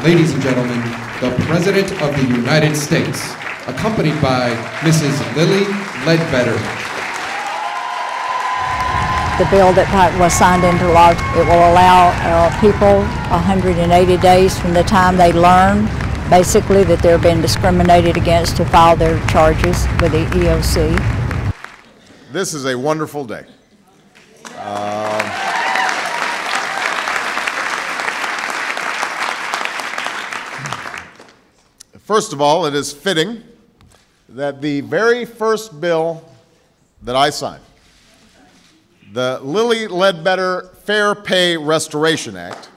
ladies and gentlemen, the President of the United States, accompanied by Mrs. Lilly Ledbetter. The bill that was signed into law, it will allow people 180 days from the time they learn, basically, that they're being discriminated against to file their charges with the EOC. This is a wonderful day. First of all, it is fitting that the very first bill that I signed, the Lilly Ledbetter Fair Pay Restoration Act,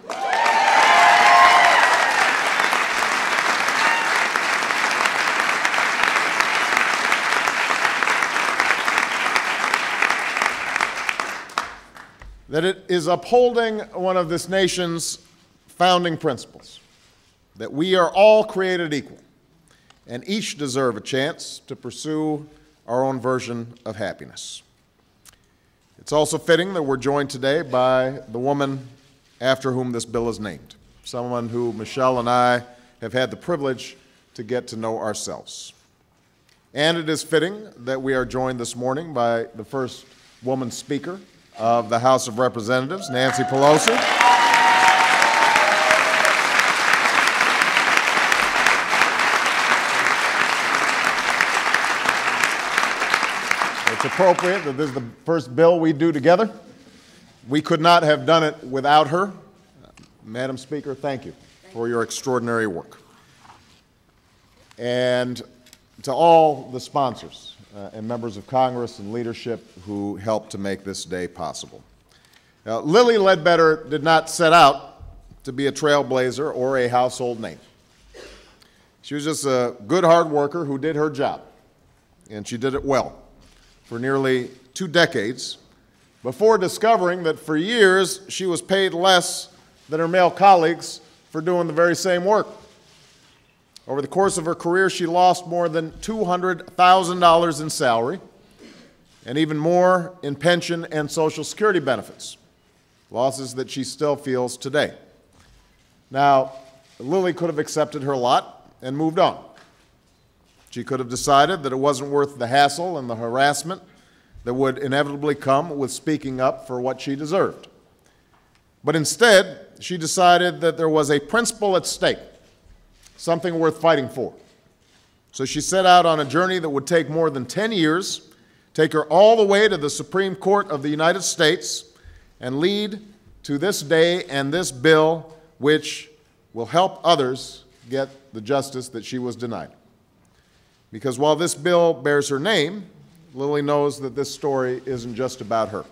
that it is upholding one of this nation's founding principles, that we are all created equal and each deserve a chance to pursue our own version of happiness. It's also fitting that we're joined today by the woman after whom this bill is named, someone who Michelle and I have had the privilege to get to know ourselves. And it is fitting that we are joined this morning by the first woman speaker of the House of Representatives, Nancy Pelosi. It's appropriate that this is the first bill we do together. We could not have done it without her. Madam Speaker, thank you for your extraordinary work. And to all the sponsors and members of Congress and leadership who helped to make this day possible. Lilly Ledbetter did not set out to be a trailblazer or a household name. She was just a good hard worker who did her job, and she did it well for nearly 2 decades before discovering that for years she was paid less than her male colleagues for doing the very same work. Over the course of her career, she lost more than $200,000 in salary and even more in pension and Social Security benefits, losses that she still feels today. Now, Lilly could have accepted her lot and moved on. She could have decided that it wasn't worth the hassle and the harassment that would inevitably come with speaking up for what she deserved. But instead, she decided that there was a principle at stake, something worth fighting for. So she set out on a journey that would take more than 10 years, take her all the way to the Supreme Court of the United States, and lead to this day and this bill which will help others get the justice that she was denied. Because while this bill bears her name, Lilly knows that this story isn't just about her.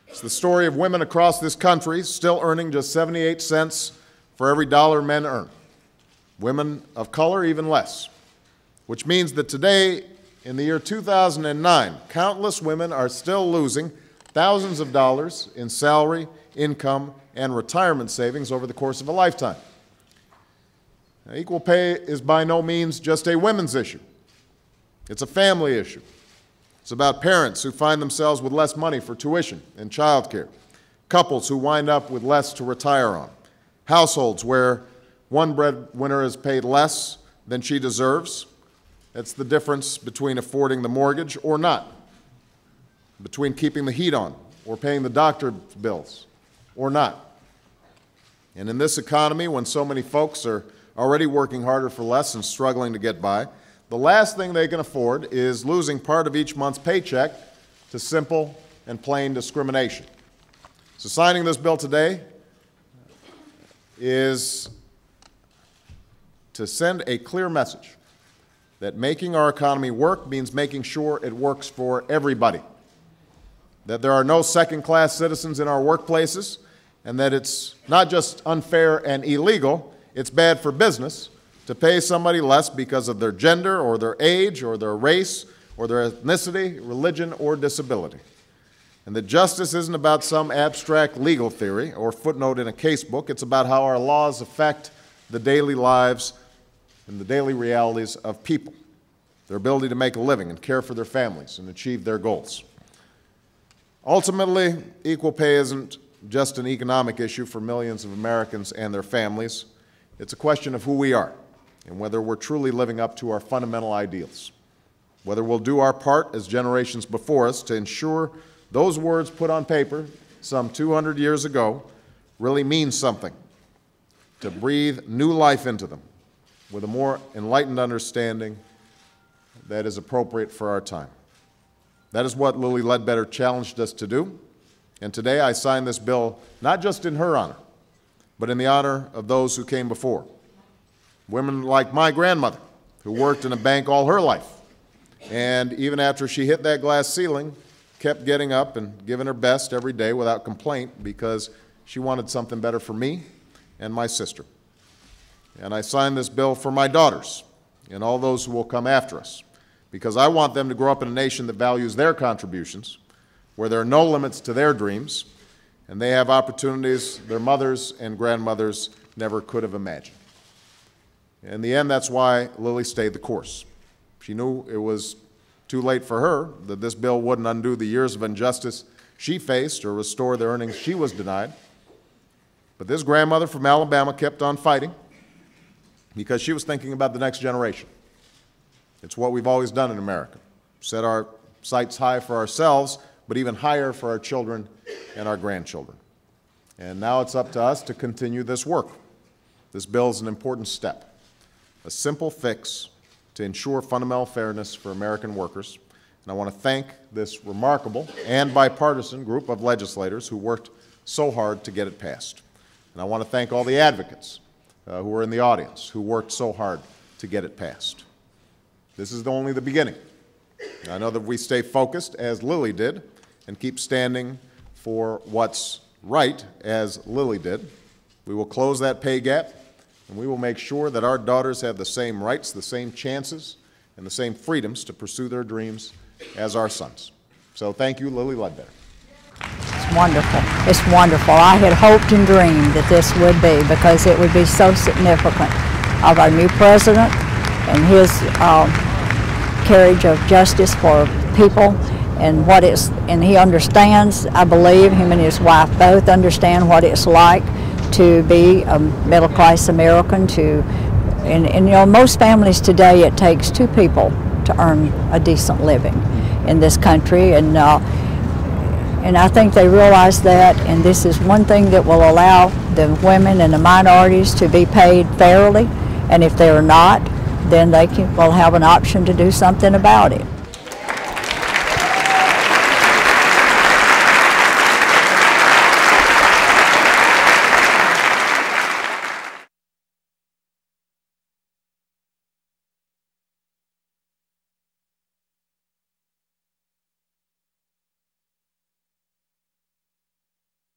It's the story of women across this country still earning just 78 cents for every dollar men earn. Women of color even less, which means that today, in the year 2009, countless women are still losing thousands of dollars in salary, income, and retirement savings over the course of a lifetime. Now, equal pay is by no means just a women's issue. It's a family issue. It's about parents who find themselves with less money for tuition and childcare, couples who wind up with less to retire on, households where one breadwinner is paid less than she deserves. That's the difference between affording the mortgage or not, between keeping the heat on or paying the doctor's bills or not. And in this economy, when so many folks are already working harder for less and struggling to get by, the last thing they can afford is losing part of each month's paycheck to simple and plain discrimination. So signing this bill today is to send a clear message that making our economy work means making sure it works for everybody, that there are no second-class citizens in our workplaces, and that it's not just unfair and illegal, it's bad for business to pay somebody less because of their gender or their age or their race or their ethnicity, religion, or disability. And that justice isn't about some abstract legal theory or footnote in a casebook. It's about how our laws affect the daily lives and the daily realities of people, their ability to make a living and care for their families and achieve their goals. Ultimately, equal pay isn't just an economic issue for millions of Americans and their families. It's a question of who we are and whether we're truly living up to our fundamental ideals, whether we'll do our part as generations before us to ensure those words put on paper some 200 years ago really mean something, to breathe new life into them with a more enlightened understanding that is appropriate for our time. That is what Lilly Ledbetter challenged us to do, and today I sign this bill not just in her honor, but in the honor of those who came before. Women like my grandmother, who worked in a bank all her life, and even after she hit that glass ceiling, kept getting up and giving her best every day without complaint because she wanted something better for me and my sister. And I signed this bill for my daughters and all those who will come after us, because I want them to grow up in a nation that values their contributions, where there are no limits to their dreams, and they have opportunities their mothers and grandmothers never could have imagined. In the end, that's why Lilly stayed the course. She knew it was too late for her, that this bill wouldn't undo the years of injustice she faced or restore the earnings she was denied. But this grandmother from Alabama kept on fighting because she was thinking about the next generation. It's what we've always done in America, set our sights high for ourselves, but even higher for our children and our grandchildren. And now it's up to us to continue this work. This bill is an important step, a simple fix to ensure fundamental fairness for American workers. And I want to thank this remarkable and bipartisan group of legislators who worked so hard to get it passed. And I want to thank all the advocates who are in the audience who worked so hard to get it passed. This is only the beginning. I know that if we stay focused, as Lilly did, and keep standing for what's right, as Lilly did, we will close that pay gap, and we will make sure that our daughters have the same rights, the same chances, and the same freedoms to pursue their dreams as our sons. So thank you, Lilly Ledbetter. It's wonderful. It's wonderful. I had hoped and dreamed that this would be, because it would be so significant of our new president and his carriage of justice for people, and and he understands, I believe, him and his wife both understand what it's like to be a middle-class American. And you know, most families today, it takes two people to earn a decent living in this country, and I think they realize that, and this is one thing that will allow the women and the minorities to be paid fairly, and if they're not, then they will have an option to do something about it.